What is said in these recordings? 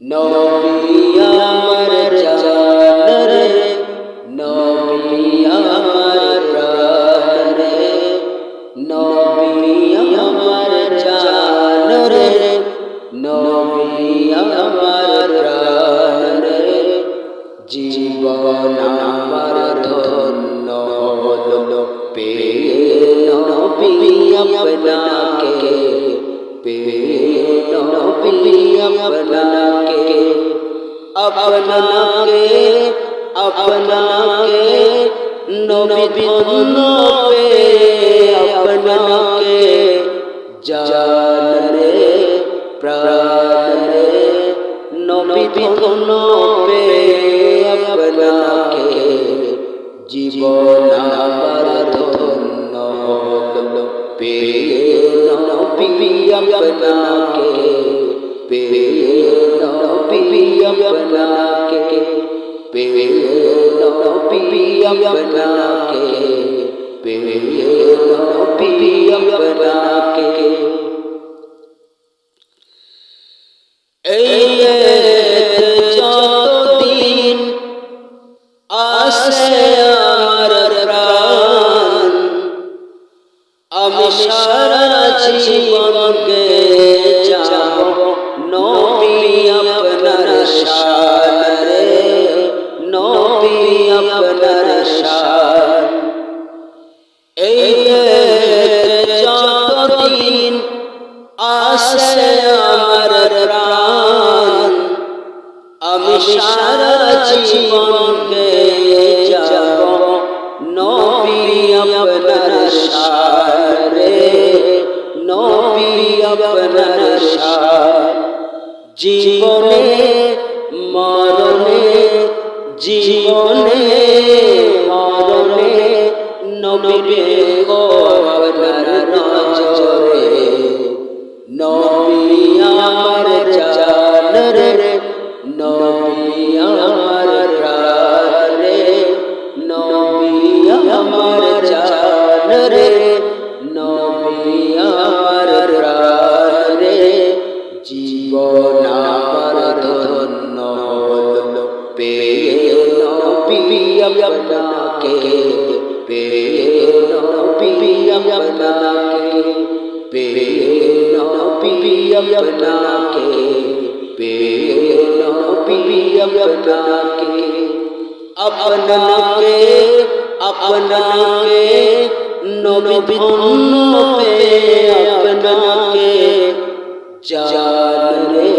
নবী আমার জান রে, নবী আমার প্রাণ রে, নবী আমার জান রে, নবী আমার প্রাণ রে, জীবন আমার ধন্য হলো পেয়ে নবী আপনাকে, পেয়ে নবী আপনাকে, আপনাকে আপনাকে নবী ধন্য পেয়ে আপনাকে, জান রে প্রাণ রে, নবী ধন্য পেয়ে আপনাকে, জীবন আমার ধন্য হলো পেয়ে নবী আপনাকে, পেয়ে নবী আপনাকে, পেয়ে নবী আপনাকে, পেয়ে নবী আপনাকে। এই যতদিন আসে আমার প্রাণ, আমি সারা জীবন গেয়ে যাব নবী আপনার শান রে, নবী আপনার শান। এই যতদিন আসে আমার প্রাণ, আমি সারা জীবন গেয়ে যাব নবী আপনার শান রে, নবী আপনার শান। জীবনে মরণে, জীবনে মরণে নবী গো আপনার নজরে, নবী আমার জান রে, নবী আমার প্রাণ রে, নবী আমার জান রে, নবী আমার প্রাণ রে, জীবন আমার ধন্য হলো পেয়ে নবী আপনাকে, পেয়ে নবী আপনাকে, পেয়ে নবী আপনাকে, পেয়ে নবী আপনাকে। আপনাকে আপনাকে নবী ধন্য পেয়ে আপনাকে, জান রে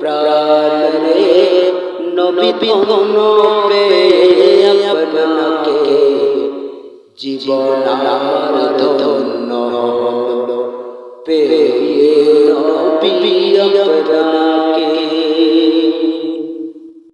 প্রাণ রে, নবী ধন্য পেয়ে আপনাকে, জীবন আমার ধন্য হলো পেয়ে